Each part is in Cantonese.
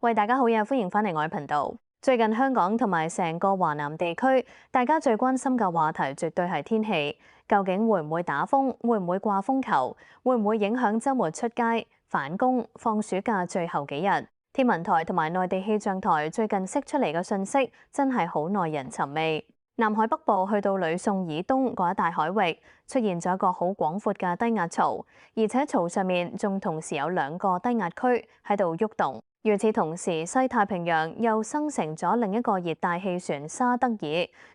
喂，大家好呀，歡迎返嚟我嘅頻道。最近香港同埋成個華南地區，大家最關心嘅話題絕對係天氣。究竟會唔會打風？會唔會掛風球？會唔會影響週末出街、返工、放暑假最後幾日？天文台同埋內地氣象台最近釋出嚟嘅信息，真係好耐人尋味。南海北部去到呂宋以東嗰一帶海域，出現咗一個好廣闊嘅低壓槽，而且槽上面仲同時有兩個低壓區喺度喐動。與此同時，西太平洋又生成咗另一個熱帶氣旋沙德爾，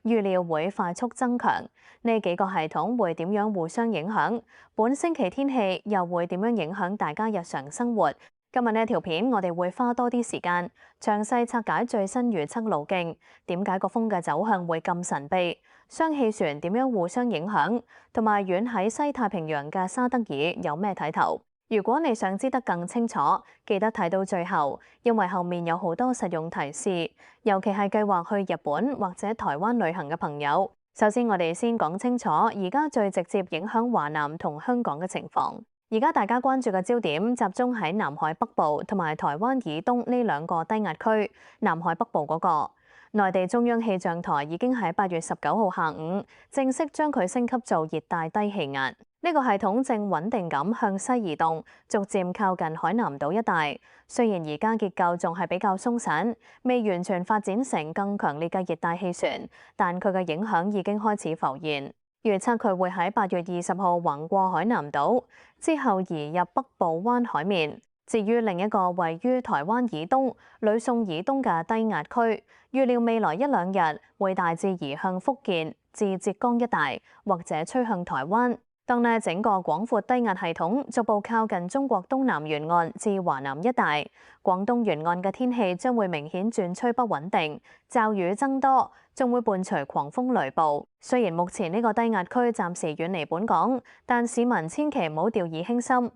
預料會快速增強。呢幾個系統會點樣互相影響？本星期天氣又會點樣影響大家日常生活？今日呢條片我哋會花多啲時間，詳細拆解最新預測路徑，點解個風嘅走向會咁神秘？雙氣旋點樣互相影響？同埋遠喺西太平洋嘅沙德爾有咩睇頭？如果你想知得更清楚，記得睇到最後，因為後面有好多實用提示，尤其係計劃去日本或者台灣旅行嘅朋友。首先，我哋先講清楚而家最直接影響華南同香港嘅情況。而家大家關注嘅焦點集中喺南海北部同埋台灣以東呢兩個低壓區。南海北部嗰個，內地中央氣象台已經喺8月19號下午正式將佢升級做熱帶低氣壓。呢個系統正穩定咁向西移動，逐漸靠近海南島一帶。雖然而家結構仲係比較鬆散，未完全發展成更強烈嘅熱帶氣旋，但佢嘅影響已經開始浮現。預測佢會喺8月20號橫過海南島，之後移入北部灣海面。至於另一個位於台灣以東、呂宋以東嘅低壓區，預料未來一兩日會大致移向福建至浙江一帶，或者吹向台灣。當呢整個廣闊低壓系統逐步靠近中國東南沿岸至華南一帶，廣東沿岸嘅天氣將會明顯轉趨不穩定，驟雨增多，仲會伴隨狂風雷暴。雖然目前呢個低壓區暫時遠離本港，但市民千祈唔好掉以輕心。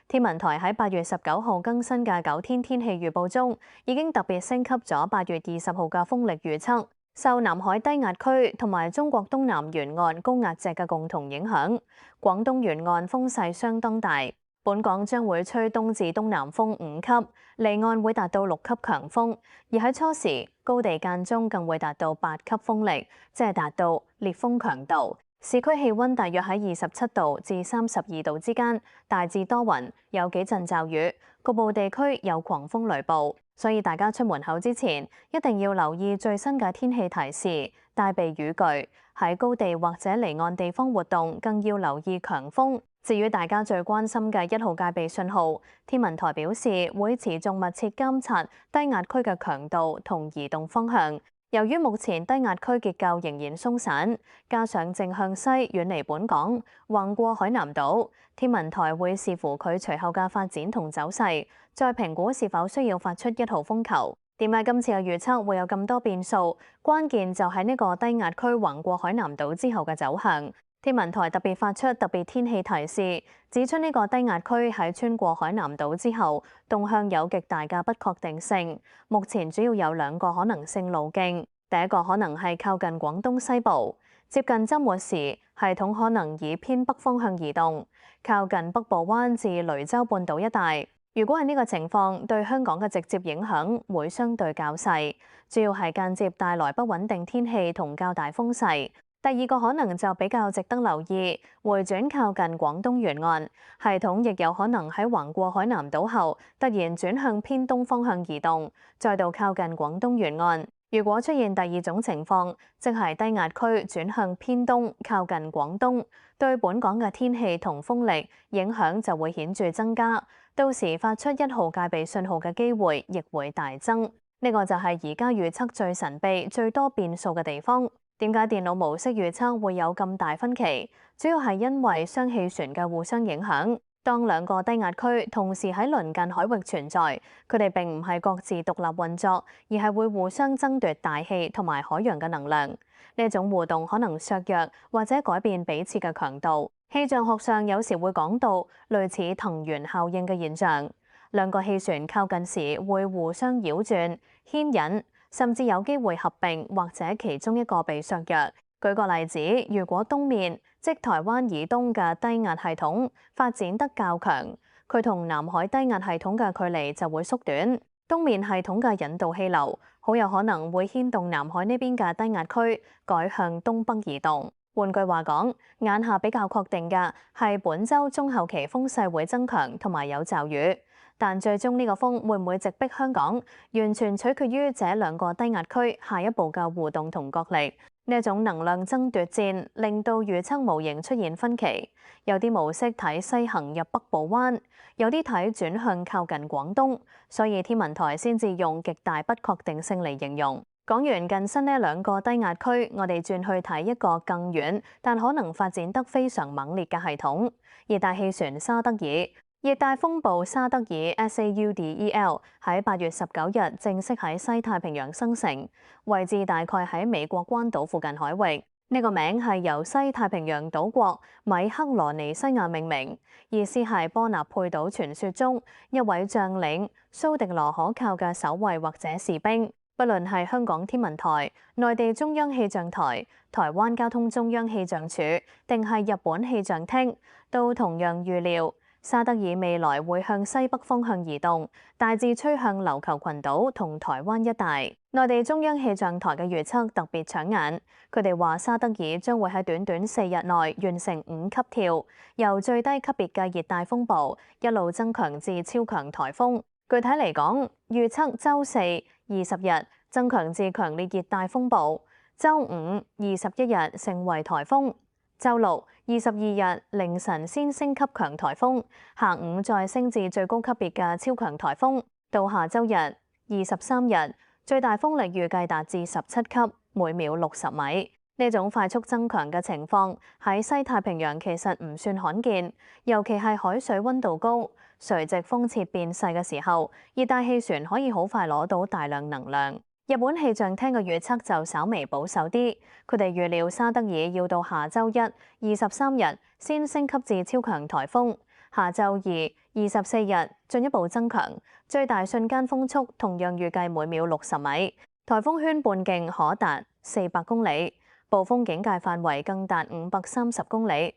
天文台喺8月19號更新嘅9天天氣預報中，已經特別升級咗8月20號嘅風力預測。受南海低壓區同埋中國東南沿岸高壓脊嘅共同影響，廣東沿岸風勢相當大。本港將會吹東至東南風5級，離岸會達到6級強風，而喺初時高地間中更會達到8級風力，即係達到烈風強度。市區氣溫大約喺27度至32度之間，大致多雲，有幾陣驟雨，局部地區有狂風雷暴。所以大家出門口之前，一定要留意最新嘅天氣提示，帶備雨具。喺高地或者離岸地方活動，更要留意強風。至於大家最關心嘅1號戒備信號，天文台表示會持續密切監察低壓區嘅強度同移動方向。由於目前低壓區結構仍然鬆散，加上正向西遠離本港，橫過海南島，天文台會視乎佢隨後嘅發展同走勢，再評估是否需要發出1號風球。點解今次嘅預測會有咁多變數？關鍵就係呢個低壓區橫過海南島之後嘅走向。天文台特別發出特別天氣提示，指出呢個低壓區喺穿過海南島之後，動向有極大嘅不確定性。目前主要有2個可能性路徑，第一個可能係靠近廣東西部，接近週末時，系統可能以偏北方向移動，靠近北部灣至雷州半島一帶。如果係呢個情況，對香港嘅直接影響會相對較細，主要係間接帶來不穩定天氣同較大風勢。第二個可能就比較值得留意，回轉靠近廣東沿岸，系統亦有可能喺橫過海南島後，突然轉向偏東方向移動，再度靠近廣東沿岸。如果出現第二種情況，即係低壓區轉向偏東，靠近廣東，對本港嘅天氣同風力影響就會顯著增加，到時發出1號戒備信號嘅機會亦會大增。呢個就係而家預測最神秘、最多變數嘅地方。點解電腦模式預測會有咁大分歧？主要係因為雙氣旋嘅互相影響。當2個低壓區同時喺鄰近海域存在，佢哋並唔係各自獨立運作，而係會互相爭奪大氣同埋海洋嘅能量。呢種互動可能削弱或者改變彼此嘅強度。氣象學上有時會講到類似藤原效應嘅現象。2個氣旋靠近時會互相擾轉、牽引，甚至有機會合併或者其中一個被削弱。舉個例子，如果東面即台灣以東嘅低壓系統發展得較強，佢同南海低壓系統嘅距離就會縮短。東面系統嘅引導氣流好有可能會牽動南海呢邊嘅低壓區改向東北移動。換句話講，眼下比較確定嘅係本週中後期風勢會增強同埋有驟雨，但最終呢個風會唔會直逼香港，完全取決於這兩個低壓區下一步嘅互動同角力。呢一種能量爭奪戰令到預測模型出現分歧，有啲模式睇西行入北部灣，有啲睇轉向靠近廣東，所以天文台先至用極大不確定性嚟形容。講完近身呢兩個低壓區，我哋轉去睇一個更遠但可能發展得非常猛烈嘅系統——熱帶氣旋沙德爾。熱帶風暴沙德爾 SAUDEL 喺8月19日正式喺西太平洋生成，位置大概喺美國關島附近海域。呢個名係由西太平洋島國米克羅尼西亞命名，意思係波納佩島傳說中一位將領蘇迪羅可靠嘅守衛或者士兵。不論係香港天文台、內地中央氣象台、台灣交通中央氣象署，定係日本氣象廳，都同樣預料沙德爾未來會向西北方向移動，大致吹向琉球群島同台灣一帶。內地中央氣象台嘅預測特別搶眼，佢哋話沙德爾將會喺短短4日內完成5級跳，由最低級別嘅熱帶風暴一路增強至超強颱風。具體嚟講，預測週4 20日增強至強烈熱帶風暴，週5 21日成為颱風，週6 22日凌晨先升級強颱風，下午再升至最高級別嘅超強颱風，到下週日23日最大風力預計達至17級，每秒60米。呢種快速增強嘅情況喺西太平洋其實唔算罕見，尤其係海水溫度高、垂直風切變細嘅時候，熱帶氣旋可以好快攞到大量能量。日本氣象廳嘅預測就稍微保守啲，佢哋預料沙德爾要到下週1 23日先升級至超強颱風，下週2 24日進一步增強，最大瞬間風速同樣預計每秒60米，颱風圈半徑可達400公里。暴風警戒範圍更達530公里。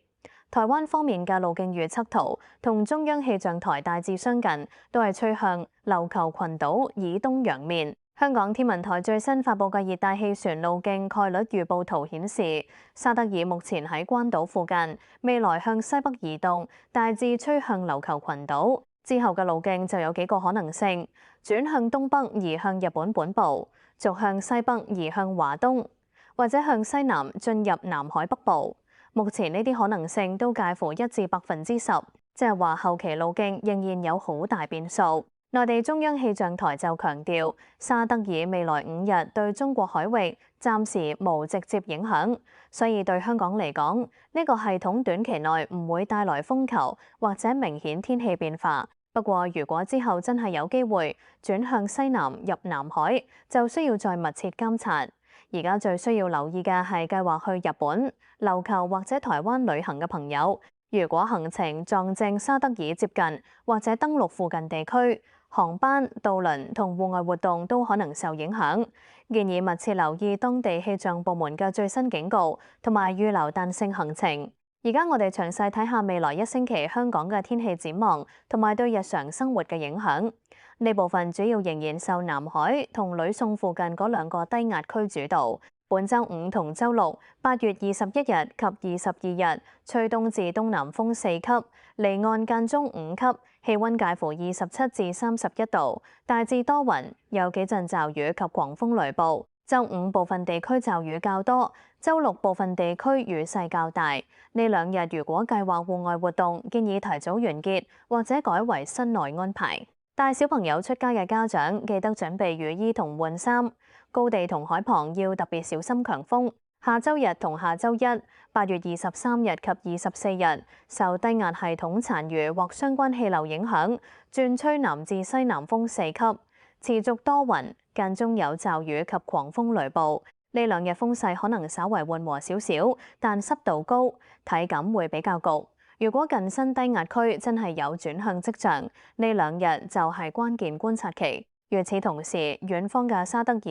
台灣方面嘅路徑預測圖同中央氣象台大致相近，都係吹向琉球群島以東洋面。香港天文台最新發布嘅熱帶氣旋路徑概率預報圖顯示，沙德爾目前喺關島附近，未來向西北移動，大致吹向琉球群島。之後嘅路徑就有幾個可能性：轉向東北移向日本本部，續向西北移向華東，或者向西南進入南海北部。目前呢啲可能性都介乎1至10%，即係話後期路徑仍然有好大變數。內地中央氣象台就強調，沙德爾未來5日對中國海域暫時無直接影響，所以對香港嚟講，呢個系統短期內唔會帶來風球或者明顯天氣變化。不過，如果之後真係有機會轉向西南入南海，就需要再密切監察。而家最需要留意嘅係計劃去日本、琉球或者台灣旅行嘅朋友，如果行程撞正沙德爾接近或者登陸附近地區，航班、渡輪同戶外活動都可能受影響。建議密切留意當地氣象部門嘅最新警告，同埋預留彈性行程。而家我哋詳細睇下未來1星期香港嘅天氣展望，同埋對日常生活嘅影響。呢部分主要仍然受南海同呂宋附近嗰2個低壓區主導。本週5同週6 8月21日及22日吹東至東南風4級，離岸間中5級，氣溫介乎27至31度，大致多雲，有幾陣驟雨及狂風雷暴。週5部分地區驟雨較多，週6部分地區雨勢較大。呢2日如果計劃戶外活動，建議提早完結或者改為室內安排。帶小朋友出街嘅家長記得準備雨衣同換衫。高地同海旁要特別小心強風。下週日同下週1 8月23日及24日受低壓系統殘餘或相關氣流影響，轉吹南至西南風4級，持續多雲，間中有驟雨及狂風雷暴。呢2日風勢可能稍為緩和少少，但濕度高，體感會比較焗。如果近身低壓區真係有轉向跡象，呢2日就係關鍵觀察期。與此同時，遠方嘅沙德爾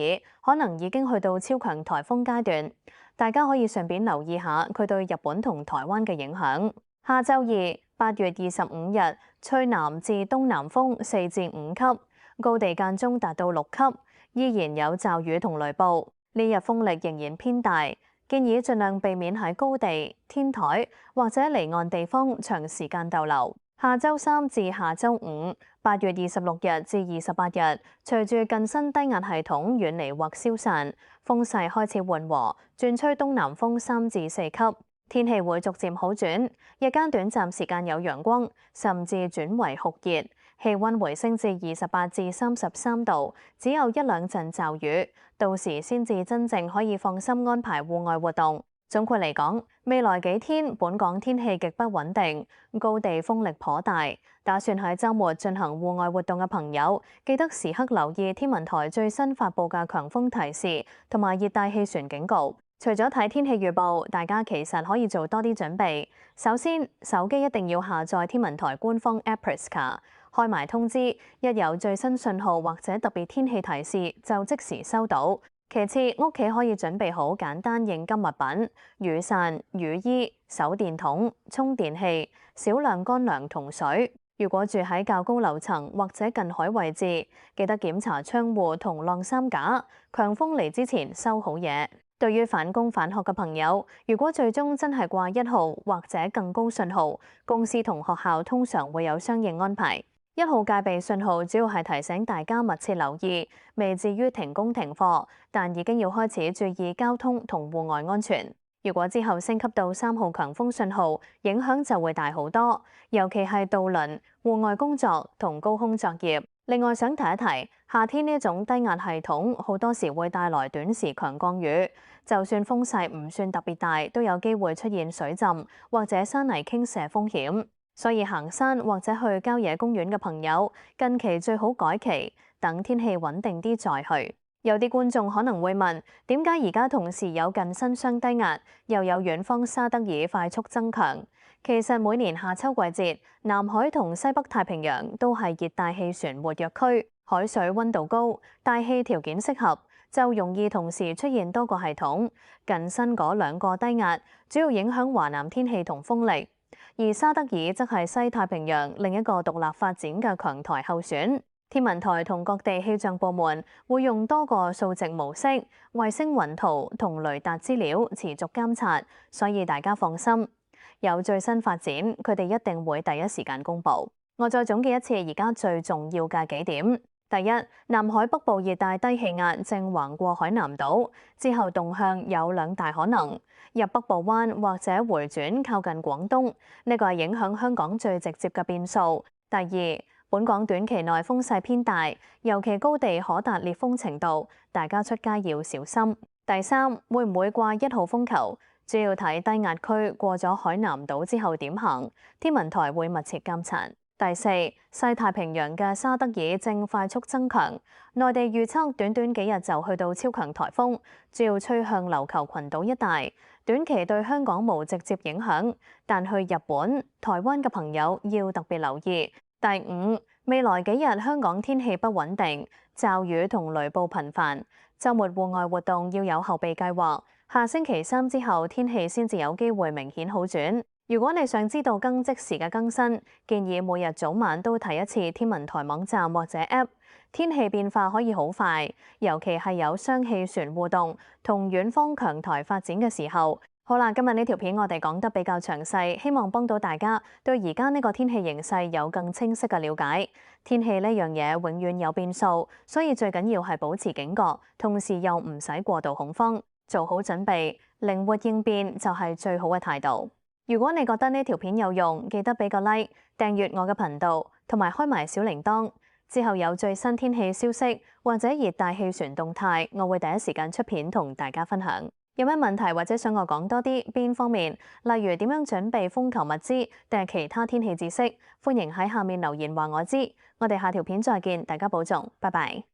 可能已經去到超強颱風階段，大家可以順便留意下佢對日本同台灣嘅影響。下週2 8月25日吹南至東南風4至5級，高地間中達到6級，依然有驟雨同雷暴。呢日風力仍然偏大，建議盡量避免喺高地、天台或者離岸地方長時間逗留。下週3至下週5，8月26日至28日，隨住近新低壓系統遠離或消散，風勢開始緩和，轉吹東南風3至4級，天氣會逐漸好轉，日間短暫時間有陽光，甚至轉為酷熱，氣溫回升至28至33度，只有1兩陣驟雨，到時先至真正可以放心安排戶外活動。總括嚟講，未來幾天本港天氣極不穩定，高地風力頗大。打算喺週末進行戶外活動嘅朋友，記得時刻留意天文台最新發布嘅強風提示同埋熱帶氣旋警告。除咗睇天氣預報，大家其實可以做多啲準備。首先，手機一定要下載天文台官方 Appriska， 開埋通知，一有最新信號或者特別天氣提示就即時收到。其次，屋企可以準備好簡單應急物品，雨傘、雨衣、手電筒、充電器、少量乾糧同水。如果住喺較高樓層或者近海位置，記得檢查窗戶同晾衫架，強風嚟之前收好嘢。對於返工返學嘅朋友，如果最終真係掛1號或者更高信號，公司同學校通常會有相應安排。1號戒備信號主要係提醒大家密切留意，未至於停工停課，但已經要開始注意交通同戶外安全。如果之後升級到3號強風信號，影響就會大好多，尤其係渡輪、戶外工作同高空作業。另外想提一提，夏天呢種低壓系統好多時會帶來短時強降雨，就算風勢唔算特別大，都有機會出現水浸或者山泥傾瀉風險。所以行山或者去郊野公園嘅朋友，近期最好改期，等天氣穩定啲再去。有啲觀眾可能會問，點解而家同時有近新雙低壓，又有遠方沙德爾快速增強？其實每年夏秋季節，南海同西北太平洋都係熱帶氣旋活躍區，海水溫度高，大氣條件適合，就容易同時出現多個系統。近新嗰2個低壓，主要影響華南天氣同風力。而沙德爾則係西太平洋另一個獨立發展嘅強台候選。天文台同各地氣象部門會用多個數值模式、衛星雲圖同雷達資料持續監察，所以大家放心。有最新發展，佢哋一定會第一時間公佈。我再總結一次而家最重要嘅幾點。第一，南海北部熱帶低氣壓正橫過海南島，之後動向有2大可能，入北部灣或者回轉靠近廣東，呢個係影響香港最直接嘅變數。第二，本港短期內風勢偏大，尤其高地可達烈風程度，大家出街要小心。第三，會唔會掛1號風球？主要睇低壓區過咗海南島之後點行，天文台會密切監察。第四，西太平洋嘅沙德爾正快速增強，內地預測短短幾日就去到超強颱風，主要吹向琉球群島一帶，短期對香港無直接影響，但去日本、台灣嘅朋友要特別留意。第五，未來幾日香港天氣不穩定，驟雨同雷暴頻繁，週末戶外活動要有後備計劃。下星期3之後天氣先至有機會明顯好轉。如果你想知道更即時嘅更新，建議每日早晚都睇一次天文台網站或者 App。天氣變化可以好快，尤其係有雙氣旋互動同遠方強颱發展嘅時候。好啦，今日呢條片我哋講得比較詳細，希望幫到大家對而家呢個天氣形勢有更清晰嘅了解。天氣呢樣嘢永遠有變數，所以最緊要係保持警覺，同時又唔使過度恐慌，做好準備，靈活應變就係最好嘅態度。如果你覺得呢條片有用，記得俾個 like、訂閱我嘅頻道，同埋開埋小鈴鐺。之後有最新天氣消息或者熱帶氣旋動態，我會第一時間出片同大家分享。有咩問題或者想我講多啲邊方面，例如點樣準備風球物資定係其他天氣知識，歡迎喺下面留言話我知。我哋下條片再見，大家保重，拜拜。